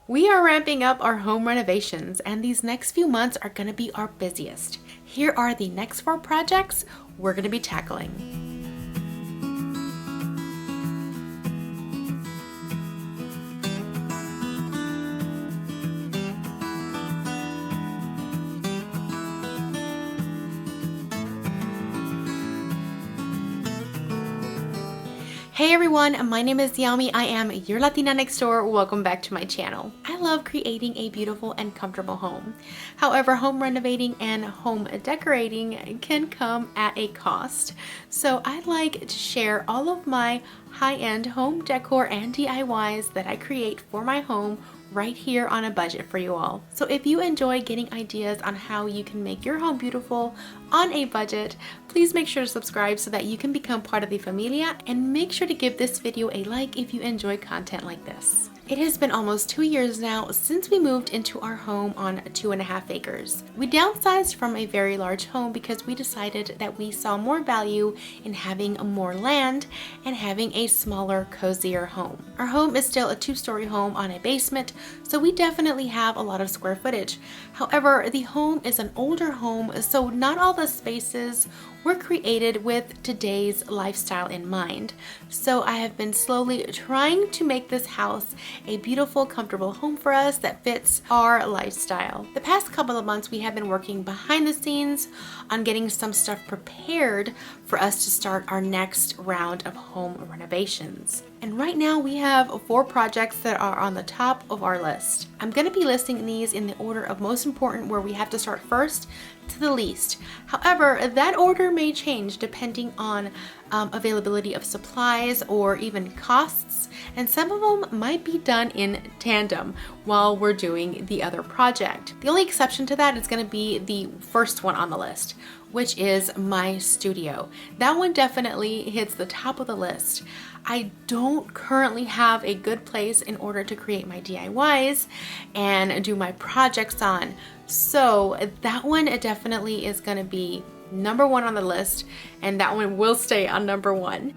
We are ramping up our home renovations, and these next few months are going to be our busiest. Here are the next 4 projects we're going to be tackling. Hey everyone, my name is Yami. I am your Latina next door. Welcome back to my channel. I love creating a beautiful and comfortable home. However, home renovating and home decorating can come at a cost. So I'd like to share all of my high-end home decor and DIYs that I create for my home right here on a budget for you all. So if you enjoy getting ideas on how you can make your home beautiful on a budget, please make sure to subscribe so that you can become part of the familia, and make sure to give this video a like if you enjoy content like this. It has been almost 2 years now since we moved into our home on 2.5 acres. We downsized from a very large home because we decided that we saw more value in having more land and having a smaller, cozier home. Our home is still a 2-story home on a basement, so we definitely have a lot of square footage. However, the home is an older home, so not all the spaces were created with today's lifestyle in mind. So I have been slowly trying to make this house a beautiful, comfortable home for us that fits our lifestyle. The past couple of months we have been working behind the scenes on getting some stuff prepared for us to start our next round of home renovations. And right now we have 4 projects that are on the top of our list. I'm going to be listing these in the order of most important, where we have to start first to the least. However, that order may change depending on availability of supplies or even costs, and some of them might be done in tandem while we're doing the other project. The only exception to that is going to be the first one on the list, which is my studio. That one definitely hits the top of the list. I don't currently have a good place in order to create my DIYs and do my projects on. So that one definitely is going to be number 1 on the list, and that one will stay on number 1.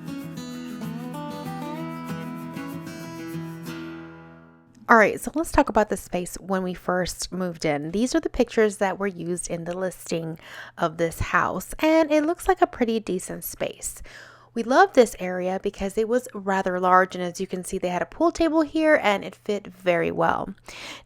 All right, so let's talk about the space when we first moved in. These are the pictures that were used in the listing of this house, and it looks like a pretty decent space. We love this area because it was rather large, and as you can see, they had a pool table here and it fit very well.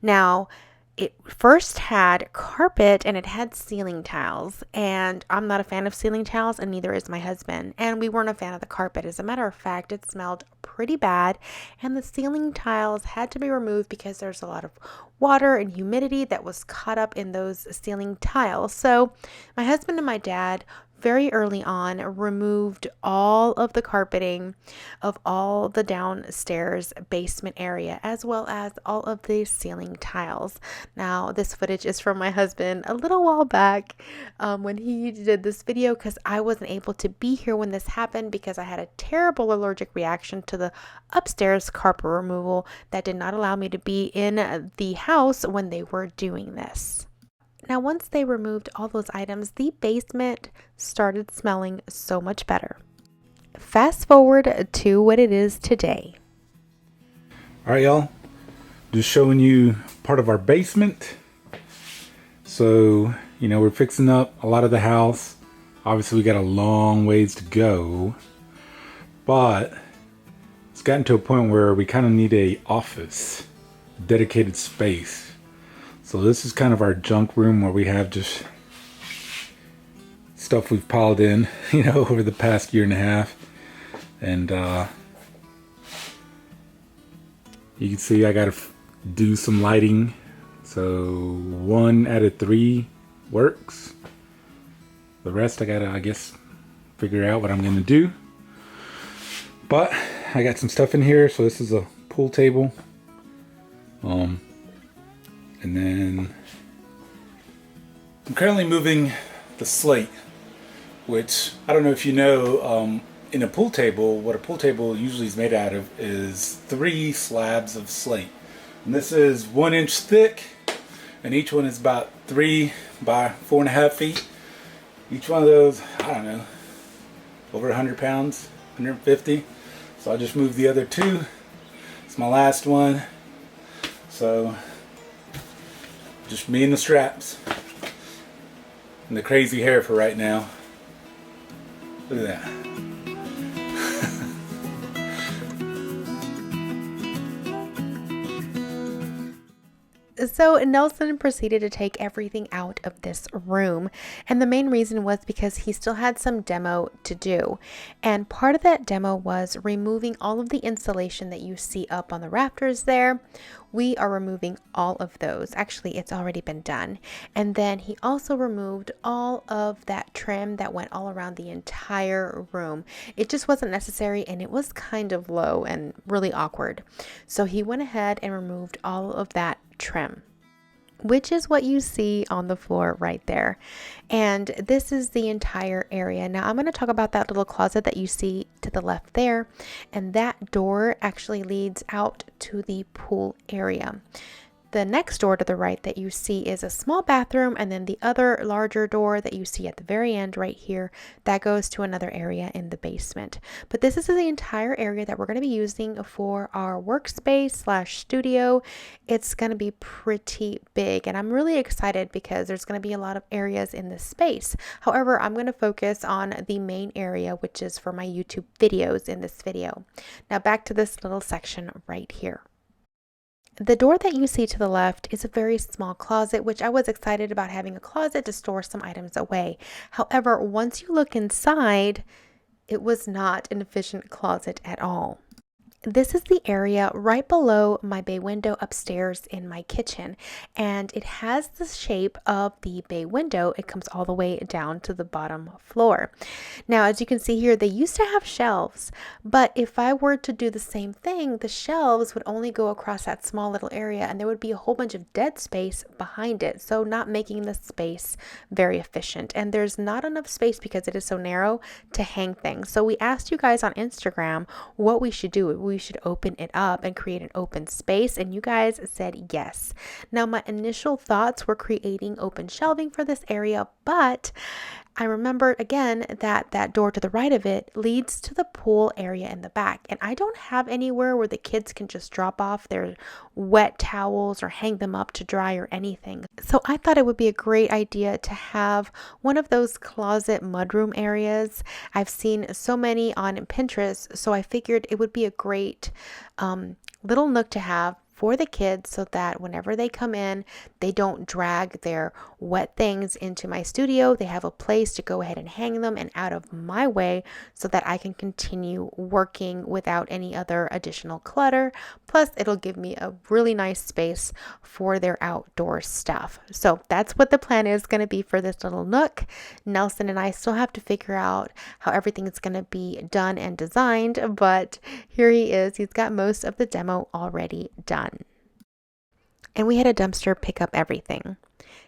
Now, it first had carpet and it had ceiling tiles, and I'm not a fan of ceiling tiles, and neither is my husband, and we weren't a fan of the carpet. As a matter of fact, it smelled pretty bad, and the ceiling tiles had to be removed because there's a lot of water and humidity that was caught up in those ceiling tiles. So my husband and my dad very early on removed all of the carpeting of all the downstairs basement area, as well as all of the ceiling tiles. Now, this footage is from my husband a little while back when he did this video, because I wasn't able to be here when this happened because I had a terrible allergic reaction to the upstairs carpet removal that did not allow me to be in the house when they were doing this. Now, once they removed all those items, the basement started smelling so much better. Fast forward to what it is today. All right, y'all, just showing you part of our basement. So, we're fixing up a lot of the house. Obviously, we got a long ways to go, but it's gotten to a point where we kind of need a office, dedicated space. So this is kind of our junk room, where we have just stuff we've piled in, over the past 1.5 years. And you can see I got to do some lighting. So 1 out of 3 works. The rest I got to, I guess, figure out what I'm going to do. But I got some stuff in here. So this is a pool table. And then I'm currently moving the slate, which I don't know if you know, in a pool table, what a pool table usually is made out of is 3 slabs of slate. And this is 1 inch thick, and each one is about 3 by 4.5 feet. Each one of those, I don't know, over 100 pounds, 150. So I just moved the other 2. It's my last one. So just me and the straps and the crazy hair for right now. Look at that. So Nelson proceeded to take everything out of this room, and the main reason was because he still had some demo to do. And part of that demo was removing all of the insulation that you see up on the rafters there. We are removing all of those. Actually, it's already been done. And then he also removed all of that trim that went all around the entire room. It just wasn't necessary, and it was kind of low and really awkward. So he went ahead and removed all of that trim, which is what you see on the floor right there. And this is the entire area. Now I'm going to talk about that little closet that you see to the left there, and that door actually leads out to the pool area. The next door to the right that you see is a small bathroom, and then the other larger door that you see at the very end right here, that goes to another area in the basement. But this is the entire area that we're going to be using for our workspace / studio. It's going to be pretty big, and I'm really excited because there's going to be a lot of areas in this space. However, I'm going to focus on the main area, which is for my YouTube videos in this video. Now back to this little section right here. The door that you see to the left is a very small closet, which I was excited about having a closet to store some items away. However, once you look inside, it was not an efficient closet at all. This is the area right below my bay window upstairs in my kitchen, and it has the shape of the bay window. It comes all the way down to the bottom floor. Now, as you can see here, they used to have shelves, but if I were to do the same thing, the shelves would only go across that small little area, and there would be a whole bunch of dead space behind it, so not making the space very efficient. And there's not enough space because it is so narrow to hang things. So we asked you guys on Instagram what we should do. We should open it up and create an open space, and you guys said yes. Now, my initial thoughts were creating open shelving for this area, but I remembered again that that door to the right of it leads to the pool area in the back, and I don't have anywhere where the kids can just drop off their wet towels or hang them up to dry or anything. So I thought it would be a great idea to have one of those closet mudroom areas. I've seen so many on Pinterest, so I figured it would be a great little nook to have for the kids so that whenever they come in, they don't drag their wet things into my studio. They have a place to go ahead and hang them and out of my way so that I can continue working without any other additional clutter. Plus, it'll give me a really nice space for their outdoor stuff. So that's what the plan is going to be for this little nook. Nelson and I still have to figure out how everything is going to be done and designed, but here he is. He's got most of the demo already done. And we had a dumpster pick up everything.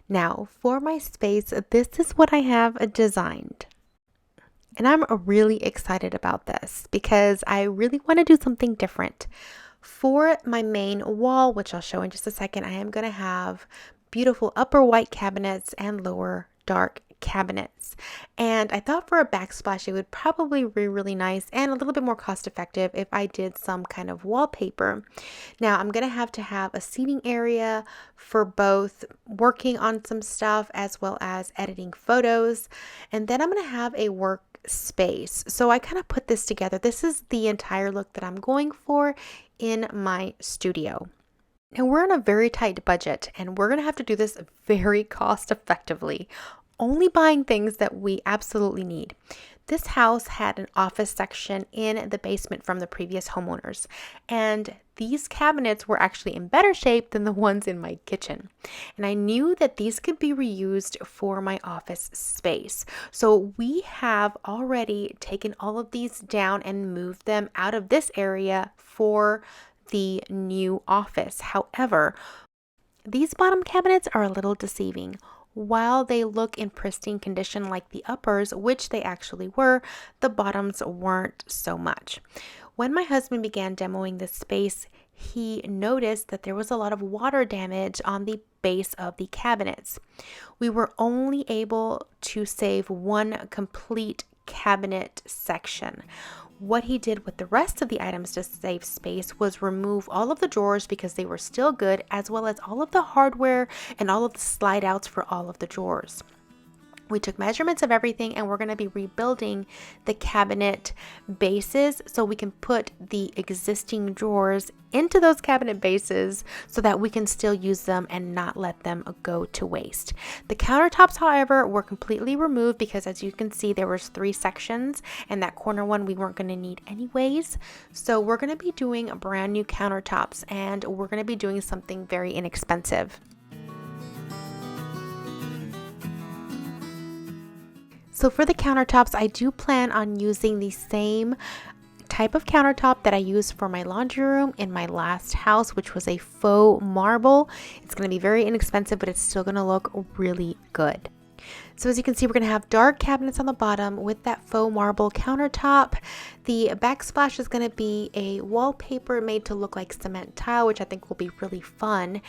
Now, for my space, this is what I have designed. And I'm really excited about this because I really want to do something different. For my main wall, which I'll show in just a second, I am going to have beautiful upper white cabinets and lower dark cabinets. And I thought for a backsplash, it would probably be really nice and a little bit more cost effective if I did some kind of wallpaper. Now I'm going to have a seating area for both working on some stuff as well as editing photos. And then I'm going to have a work space. So I kind of put this together. This is the entire look that I'm going for in my studio. Now we're on a very tight budget, and we're going to have to do this very cost effectively, only buying things that we absolutely need. This house had an office section in the basement from the previous homeowners, and these cabinets were actually in better shape than the ones in my kitchen. And I knew that these could be reused for my office space. So we have already taken all of these down and moved them out of this area for the new office. However, these bottom cabinets are a little deceiving. While they look in pristine condition like the uppers, which they actually were, the bottoms weren't so much. When my husband began demoing this space, he noticed that there was a lot of water damage on the base of the cabinets. We were only able to save one complete cabinet section. What he did with the rest of the items to save space was remove all of the drawers because they were still good, as well as all of the hardware and all of the slide outs for all of the drawers. We took measurements of everything, and we're going to be rebuilding the cabinet bases so we can put the existing drawers into those cabinet bases so that we can still use them and not let them go to waste. The countertops, however, were completely removed because, as you can see, there was 3 sections, and that corner one we weren't going to need anyways. So we're going to be doing brand new countertops, and we're going to be doing something very inexpensive. So for the countertops, I do plan on using the same type of countertop that I used for my laundry room in my last house, which was a faux marble. It's going to be very inexpensive, but it's still going to look really good. So as you can see, we're going to have dark cabinets on the bottom with that faux marble countertop. The backsplash is going to be a wallpaper made to look like cement tile, which I think will be really fun.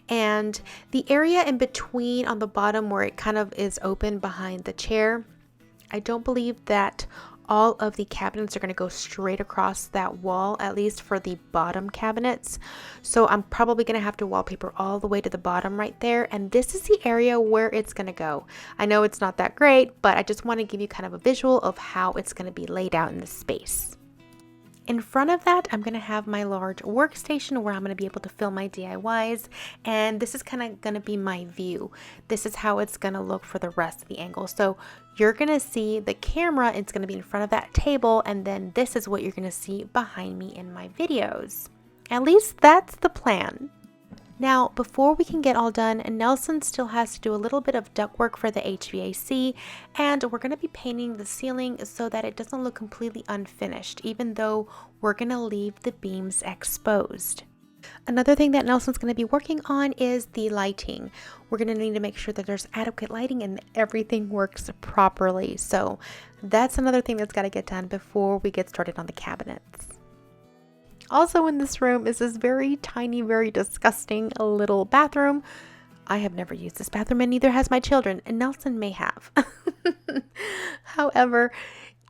And the area in between on the bottom where it kind of is open behind the chair, I don't believe that all of the cabinets are going to go straight across that wall, at least for the bottom cabinets. So I'm probably going to have to wallpaper all the way to the bottom right there. And this is the area where it's going to go. I know it's not that great, but I just want to give you kind of a visual of how it's going to be laid out in the space. In front of that, I'm going to have my large workstation where I'm going to be able to film my DIYs, and this is kind of going to be my view. This is how it's going to look for the rest of the angle. So you're going to see the camera, it's going to be in front of that table, and then this is what you're going to see behind me in my videos. At least that's the plan. Now, before we can get all done, Nelson still has to do a little bit of ductwork for the HVAC, and we're going to be painting the ceiling so that it doesn't look completely unfinished, even though we're going to leave the beams exposed. Another thing that Nelson's going to be working on is the lighting. We're going to need to make sure that there's adequate lighting and everything works properly. So that's another thing that's got to get done before we get started on the cabinets. Also in this room is this very tiny, very disgusting little bathroom. I have never used this bathroom, and neither has my children, and Nelson may have. However,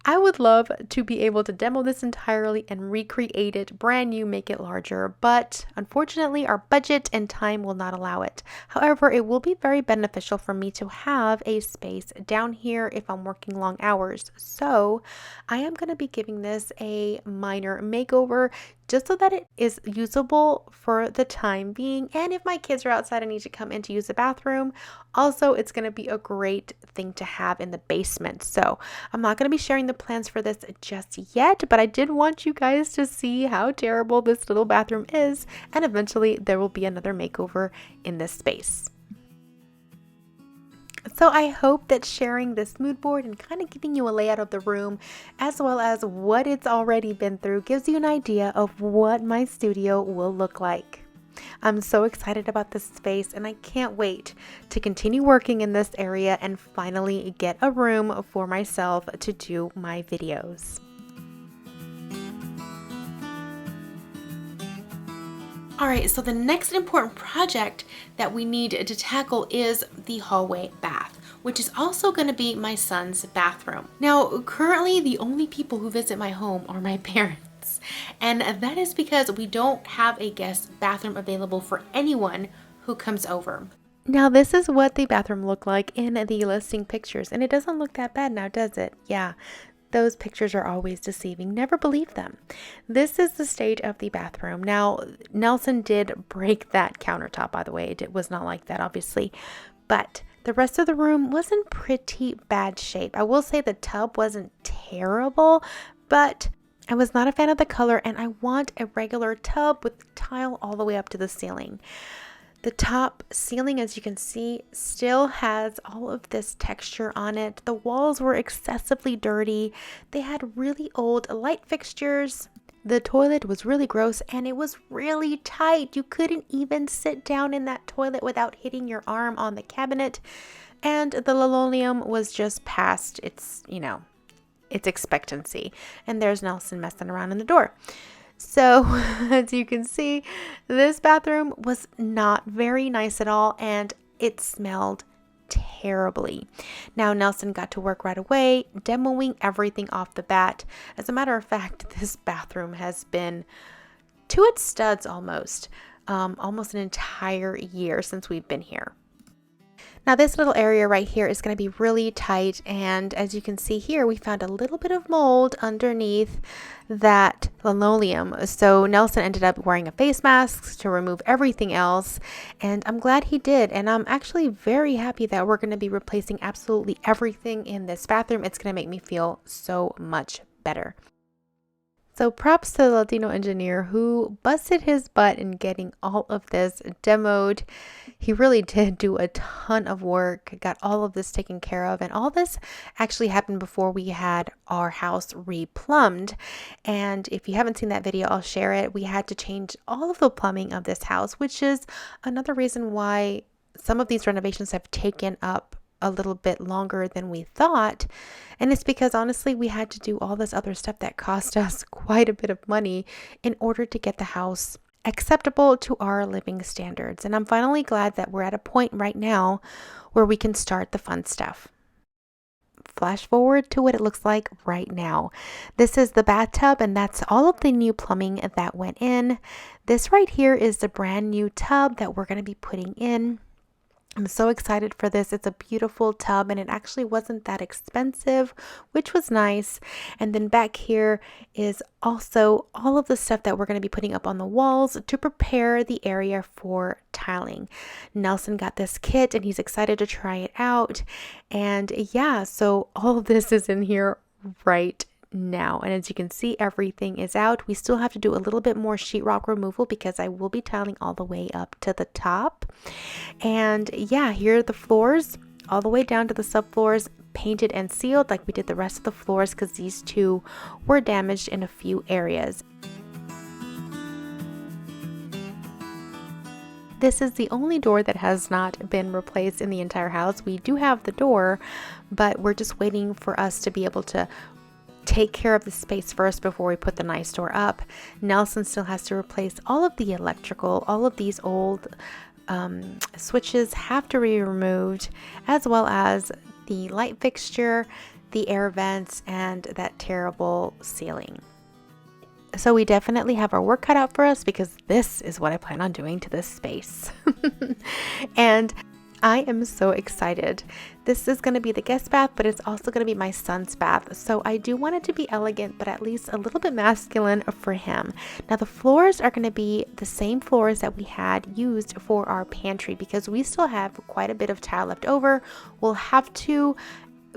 I would love to be able to demo this entirely and recreate it brand new, make it larger, but unfortunately our budget and time will not allow it. However, it will be very beneficial for me to have a space down here if I'm working long hours. So I am going to be giving this a minor makeover just so that it is usable for the time being. And if my kids are outside and need to come in to use the bathroom, also it's going to be a great thing to have in the basement. So I'm not going to be sharing the plans for this just yet, but I did want you guys to see how terrible this little bathroom is, and eventually there will be another makeover in this space. So I hope that sharing this mood board and kind of giving you a layout of the room, as well as what it's already been through, gives you an idea of what my studio will look like. I'm so excited about this space, and I can't wait to continue working in this area and finally get a room for myself to do my videos. Alright, so the next important project that we need to tackle is the hallway bath, which is also going to be my son's bathroom. Now, currently the only people who visit my home are my parents, and that is because we don't have a guest bathroom available for anyone who comes over. Now, this is what the bathroom looked like in the listing pictures, and it doesn't look that bad now, does it? Yeah. Those pictures are always deceiving. Never believe them. This is the state of the bathroom. Now, Nelson did break that countertop, by the way. It was not like that, obviously. But the rest of the room was in pretty bad shape. I will say the tub wasn't terrible, but I was not a fan of the color, and I want a regular tub with tile all the way up to the ceiling. The top ceiling, as you can see, still has all of this texture on it. The walls were excessively dirty. They had really old light fixtures. The toilet was really gross, and it was really tight. You couldn't even sit down in that toilet without hitting your arm on the cabinet. And the linoleum was just past its, its expectancy. And there's Nelson messing around in the door. So, as you can see, this bathroom was not very nice at all, and it smelled terrible. terribly. Now Nelson got to work right away, demoing everything off the bat. As a matter of fact, this bathroom has been to its studs almost an entire year since we've been here. Now this little area right here is going to be really tight, and as you can see here, we found a little bit of mold underneath that linoleum. So Nelson ended up wearing a face mask to remove everything else, and I'm glad he did. And I'm actually very happy that we're going to be replacing absolutely everything in this bathroom. It's going to make me feel so much better. So props to the Latino engineer who busted his butt in getting all of this demoed. He really did do a ton of work, got all of this taken care of, and all this actually happened before we had our house replumbed. And if you haven't seen that video, I'll share it. We had to change all of the plumbing of this house, which is another reason why some of these renovations have taken up a little bit longer than we thought. And it's because honestly, we had to do all this other stuff that cost us quite a bit of money in order to get the house acceptable to our living standards. And I'm finally glad that we're at a point right now where we can start the fun stuff. Flash forward to what it looks like right now. This is the bathtub, and that's all of the new plumbing that went in. This right here is the brand new tub that we're going to be putting in. I'm so excited for this. It's a beautiful tub, and it actually wasn't that expensive, which was nice. And then back here is also all of the stuff that we're going to be putting up on the walls to prepare the area for tiling. Nelson got this kit and he's excited to try it out. And yeah, so all of this is in here right now, and as you can see, everything is out. We still have to do a little bit more sheetrock removal because I will be tiling all the way up to the top. And yeah, here are the floors all the way down to the subfloors, painted and sealed like we did the rest of the floors, because these two were damaged in a few areas. This is the only door that has not been replaced in the entire house. We do have the door, but we're just waiting for us to be able to take care of the space first before we put the nice door up. Nelson still has to replace all of the electrical. All of these old switches have to be removed, as well as the light fixture, the air vents, and that terrible ceiling. So we definitely have our work cut out for us, because this is what I plan on doing to this space. And I am so excited. This is going to be the guest bath, but it's also going to be my son's bath. So I do want it to be elegant, but at least a little bit masculine for him. Now the floors are going to be the same floors that we had used for our pantry, because we still have quite a bit of tile left over. We'll have to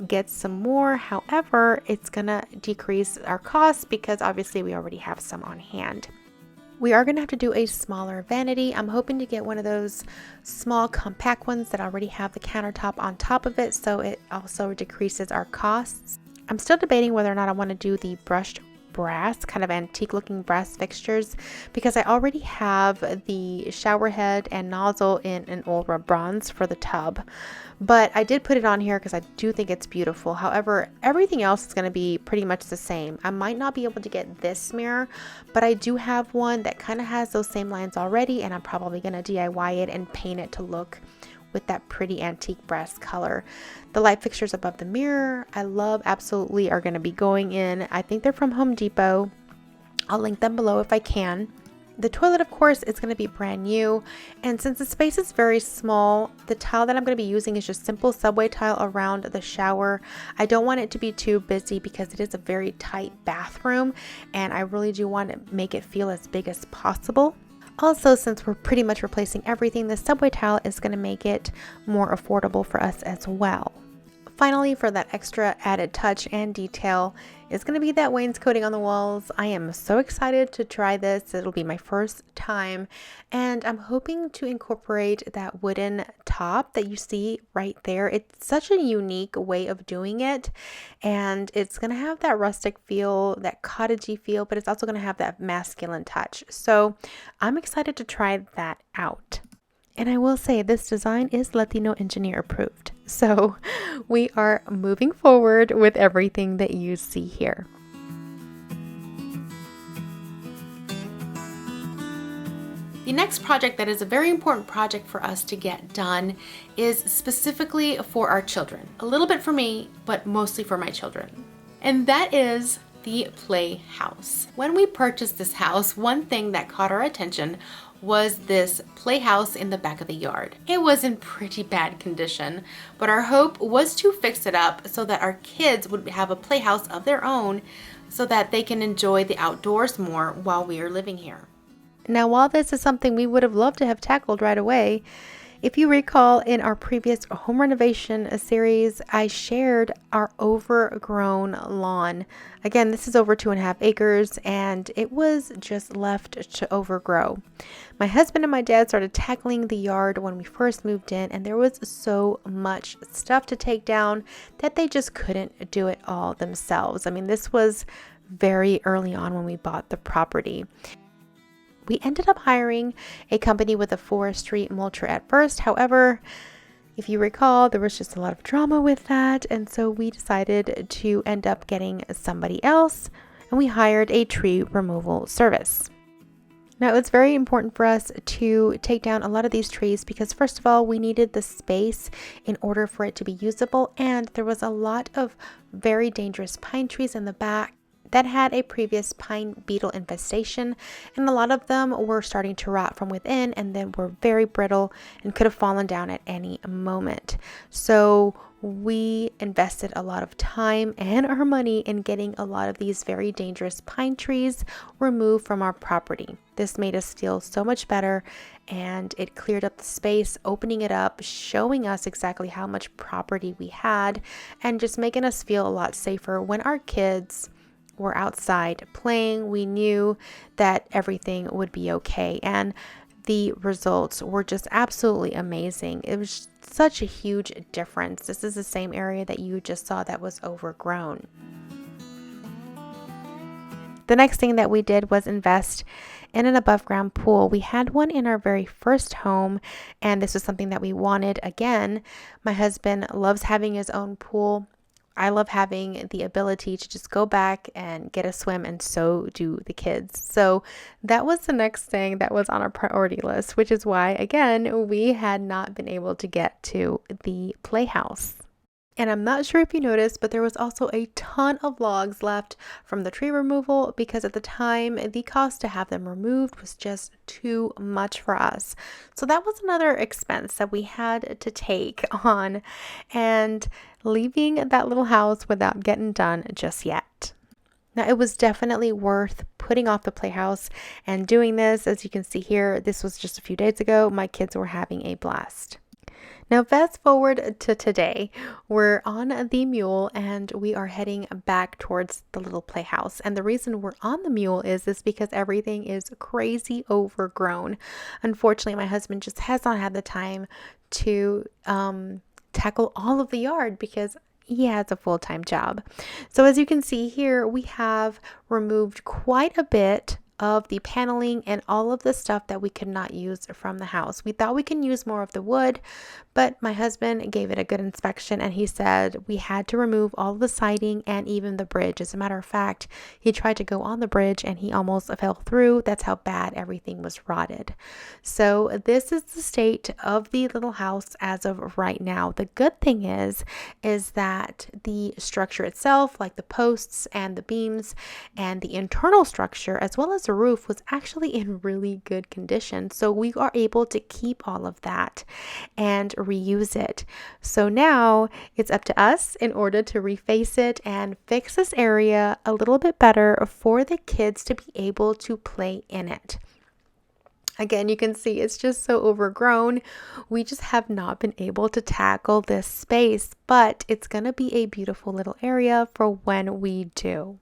get some more. However, it's going to decrease our costs because obviously we already have some on hand. We are going to have to do a smaller vanity. I'm hoping to get one of those small compact ones that already have the countertop on top of it, so it also decreases our costs. I'm still debating whether or not I want to do the brushed brass, kind of antique looking brass fixtures, because I already have the shower head and nozzle in an Ultra bronze for the tub. But I did put it on here because I do think it's beautiful. However, everything else is going to be pretty much the same. I might not be able to get this mirror, but I do have one that kind of has those same lines already, and I'm probably going to DIY it and paint it to look with that pretty antique brass color. The light fixtures above the mirror, I love, absolutely are going to be going in. I think they're from Home Depot. I'll link them below if I can. The toilet, of course, is going to be brand new, and since the space is very small, the tile that I'm going to be using is just simple subway tile around the shower. I don't want it to be too busy because it is a very tight bathroom, and I really do want to make it feel as big as possible. Also, since we're pretty much replacing everything, the subway tile is going to make it more affordable for us as well. Finally, for that extra added touch and detail, is going to be that wainscoting on the walls. I am so excited to try this. It'll be my first time, and I'm hoping to incorporate that wooden top that you see right there. It's such a unique way of doing it, and it's going to have that rustic feel, that cottagey feel, but it's also going to have that masculine touch. So I'm excited to try that out. And I will say this design is Latino engineer approved. So we are moving forward with everything that you see here. The next project that is a very important project for us to get done is specifically for our children. A little bit for me, but mostly for my children. And that is the playhouse. When we purchased this house, one thing that caught our attention was this playhouse in the back of the yard. It was in pretty bad condition, but our hope was to fix it up so that our kids would have a playhouse of their own so that they can enjoy the outdoors more while we are living here. Now, while this is something we would have loved to have tackled right away, if you recall in our previous home renovation series, I shared our overgrown lawn. Again, this is over 2.5 acres and it was just left to overgrow. My husband and my dad started tackling the yard when we first moved in, and there was so much stuff to take down that they just couldn't do it all themselves. I mean, this was very early on when we bought the property. We ended up hiring a company with a forestry mulcher at first. However, if you recall, there was just a lot of drama with that. And so we decided to end up getting somebody else, and we hired a tree removal service. Now, it's very important for us to take down a lot of these trees because, first of all, we needed the space in order for it to be usable. And there was a lot of very dangerous pine trees in the back that had a previous pine beetle infestation, and a lot of them were starting to rot from within and then were very brittle and could have fallen down at any moment. So we invested a lot of time and our money in getting a lot of these very dangerous pine trees removed from our property. This made us feel so much better, and it cleared up the space, opening it up, showing us exactly how much property we had, and just making us feel a lot safer when our kids were outside playing. We knew that everything would be okay, and the results were just absolutely amazing. It was such a huge difference. This is the same area that you just saw that was overgrown. The next thing that we did was invest in an above ground pool. We had one in our very first home, and this was something that we wanted again. My husband loves having his own pool. I love having the ability to just go back and get a swim, and so do the kids. So that was the next thing that was on our priority list, which is why, again, we had not been able to get to the playhouse. And I'm not sure if you noticed, but there was also a ton of logs left from the tree removal because at the time, the cost to have them removed was just too much for us. So that was another expense that we had to take on, and leaving that little house without getting done just yet. Now, it was definitely worth putting off the playhouse and doing this. As you can see here, this was just a few days ago. My kids were having a blast. Now, fast forward to today, we're on the mule and we are heading back towards the little playhouse. And the reason we're on the mule is because everything is crazy overgrown. Unfortunately, my husband just has not had the time to tackle all of the yard because he has a full-time job. So as you can see here, we have removed quite a bit of the paneling and all of the stuff that we could not use from the house. We thought we can use more of the wood, but my husband gave it a good inspection and he said we had to remove all of the siding and even the bridge. As a matter of fact, he tried to go on the bridge and he almost fell through. That's how bad everything was rotted. So this is the state of the little house as of right now. The good thing is that the structure itself, like the posts and the beams and the internal structure, as well as the roof, was actually in really good condition. So we are able to keep all of that and reuse it. So now it's up to us in order to reface it and fix this area a little bit better for the kids to be able to play in it. Again, you can see it's just so overgrown. We just have not been able to tackle this space, but it's going to be a beautiful little area for when we do.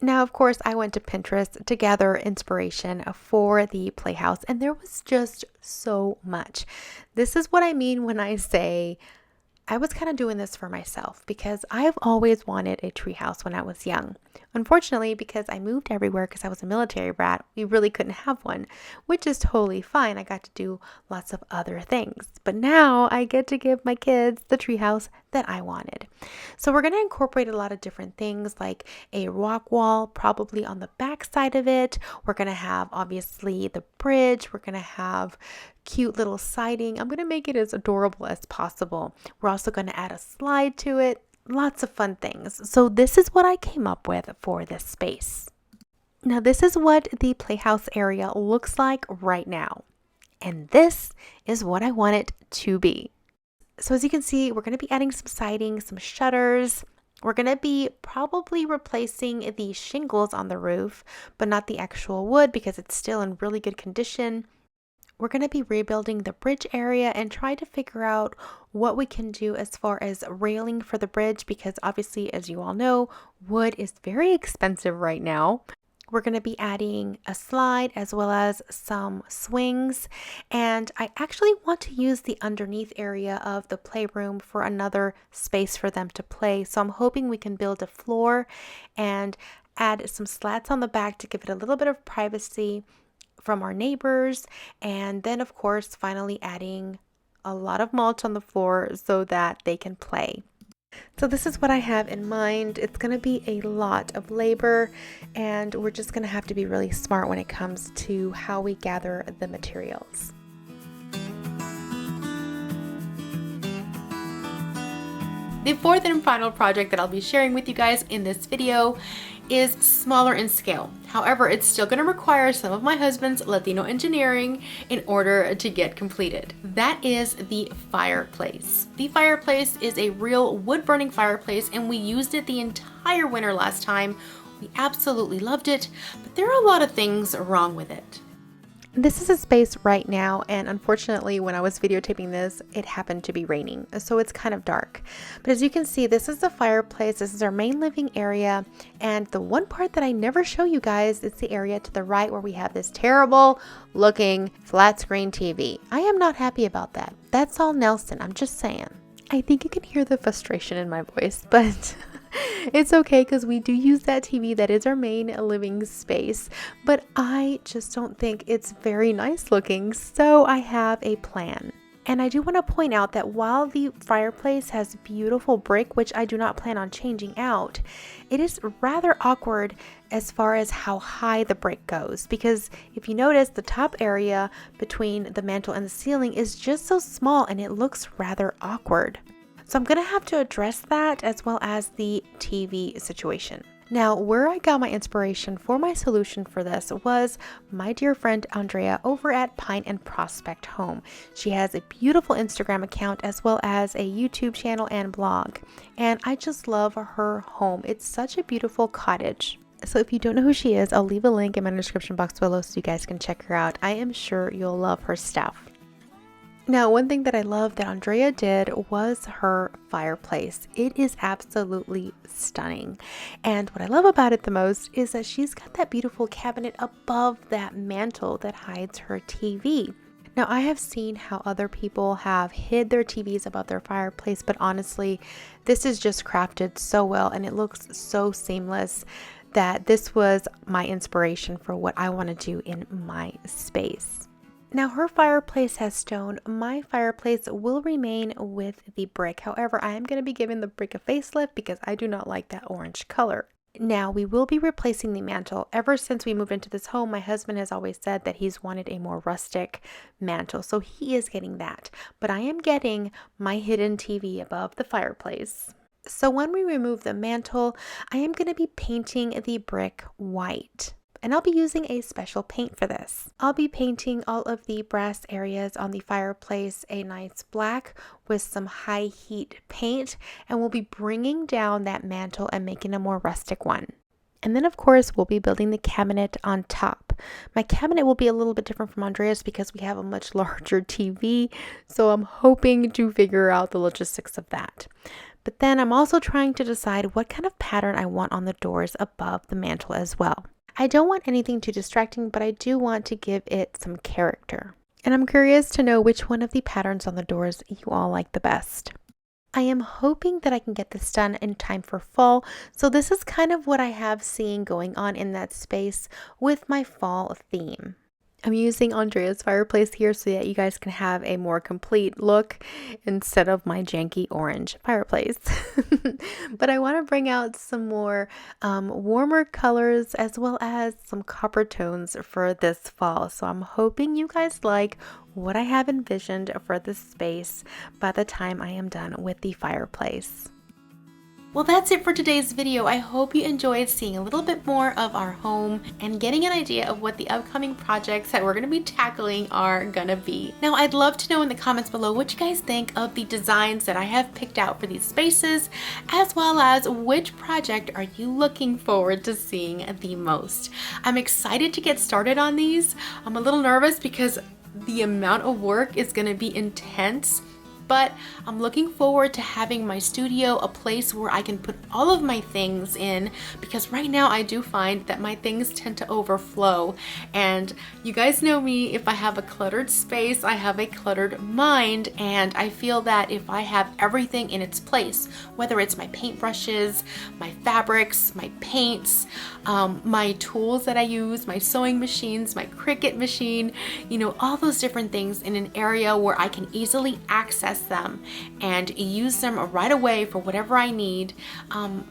Now, of course, I went to Pinterest to gather inspiration for the playhouse, and there was just so much. This is what I mean when I say I was kind of doing this for myself because I've always wanted a treehouse when I was young. Unfortunately, because I moved everywhere because I was a military brat, we really couldn't have one, which is totally fine. I got to do lots of other things. But now I get to give my kids the treehouse that I wanted. So we're going to incorporate a lot of different things like a rock wall, probably on the back side of it. We're going to have obviously the bridge. We're going to have cute little siding. I'm going to make it as adorable as possible. We're also going to add a slide to it. Lots of fun things. So this is what I came up with for this space. Now this is what the playhouse area looks like right now. And this is what I want it to be. So as you can see, we're going to be adding some siding, some shutters. We're going to be probably replacing the shingles on the roof, but not the actual wood because it's still in really good condition. We're going to be rebuilding the bridge area and try to figure out what we can do as far as railing for the bridge because obviously, as you all know, wood is very expensive right now. We're going to be adding a slide as well as some swings, and I actually want to use the underneath area of the playroom for another space for them to play. So I'm hoping we can build a floor and add some slats on the back to give it a little bit of privacy from our neighbors, and then of course finally adding a lot of mulch on the floor so that they can play. So this is what I have in mind. It's going to be a lot of labor and we're just going to have to be really smart when it comes to how we gather the materials. The fourth and final project that I'll be sharing with you guys in this video is smaller in scale. However, it's still going to require some of my husband's Latino engineering in order to get completed. That is the fireplace. The fireplace is a real wood burning fireplace and we used it the entire winter last time. We absolutely loved it, but there are a lot of things wrong with it. This is a space right now, and unfortunately when I was videotaping this, it happened to be raining, so it's kind of dark. But as you can see, this is the fireplace, this is our main living area, and the one part that I never show you guys is the area to the right where we have this terrible looking flat screen TV. I am not happy about that. That's all Nelson, I'm just saying. I think you can hear the frustration in my voice, but it's okay because we do use that TV. That is our main living space, but I just don't think it's very nice looking, so I have a plan. And I do want to point out that while the fireplace has beautiful brick, which I do not plan on changing out, it is rather awkward as far as how high the brick goes, because if you notice, the top area between the mantle and the ceiling is just so small and it looks rather awkward. So I'm going to have to address that as well as the TV situation. Now, where I got my inspiration for my solution for this was my dear friend Andrea over at Pine and Prospect Home. She has a beautiful Instagram account as well as a YouTube channel and blog. And I just love her home. It's such a beautiful cottage. So if you don't know who she is, I'll leave a link in my description box below so you guys can check her out. I am sure you'll love her stuff. Now, one thing that I love that Andrea did was her fireplace. It is absolutely stunning. And what I love about it the most is that she's got that beautiful cabinet above that mantle that hides her TV. Now, I have seen how other people have hid their TVs above their fireplace, but honestly, this is just crafted so well and it looks so seamless that this was my inspiration for what I want to do in my space. Now, her fireplace has stone. My fireplace will remain with the brick. However, I am going to be giving the brick a facelift because I do not like that orange color. Now, we will be replacing the mantle. Ever since we moved into this home, my husband has always said that he's wanted a more rustic mantle, so he is getting that. But I am getting my hidden TV above the fireplace. So when we remove the mantle, I am going to be painting the brick white. And I'll be using a special paint for this. I'll be painting all of the brass areas on the fireplace a nice black with some high heat paint, and we'll be bringing down that mantle and making a more rustic one. And then of course we'll be building the cabinet on top. My cabinet will be a little bit different from Andrea's because we have a much larger TV, so I'm hoping to figure out the logistics of that. But then I'm also trying to decide what kind of pattern I want on the doors above the mantle as well. I don't want anything too distracting, but I do want to give it some character. And I'm curious to know which one of the patterns on the doors you all like the best. I am hoping that I can get this done in time for fall. So this is kind of what I have seeing going on in that space with my fall theme. I'm using Andrea's fireplace here so that you guys can have a more complete look instead of my janky orange fireplace. But I want to bring out some more warmer colors as well as some copper tones for this fall. So I'm hoping you guys like what I have envisioned for this space by the time I am done with the fireplace. Well, that's it for today's video. I hope you enjoyed seeing a little bit more of our home and getting an idea of what the upcoming projects that we're going to be tackling are going to be. Now, I'd love to know in the comments below what you guys think of the designs that I have picked out for these spaces, as well as which project are you looking forward to seeing the most. I'm excited to get started on these. I'm a little nervous because the amount of work is going to be intense. But I'm looking forward to having my studio a place where I can put all of my things in, because right now I do find that my things tend to overflow. And you guys know me, if I have a cluttered space, I have a cluttered mind, and I feel that if I have everything in its place, whether it's my paintbrushes, my fabrics, my paints, my tools that I use, my sewing machines, my Cricut machine, you know, all those different things in an area where I can easily access them and use them right away for whatever I need,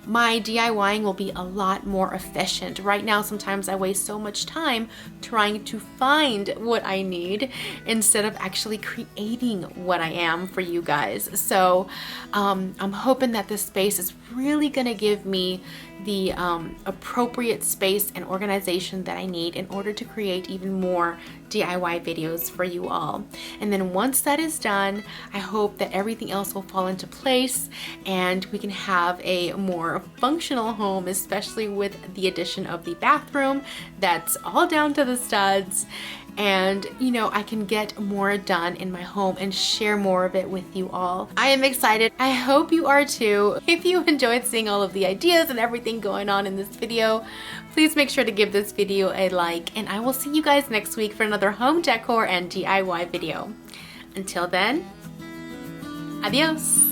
my DIYing will be a lot more efficient. Right now, sometimes I waste so much time trying to find what I need instead of actually creating what I am for you guys. So I'm hoping that this space is really gonna give me the appropriate space and organization that I need in order to create even more DIY videos for you all. And then once that is done, I hope that everything else will fall into place and we can have a more functional home, especially with the addition of the bathroom that's all down to the studs. And you know, I can get more done in my home and share more of it with you all. I am excited. I hope you are too. If you enjoyed seeing all of the ideas and everything going on in this video, please make sure to give this video a like, and I will see you guys next week for another home decor and DIY video. Until then, adios.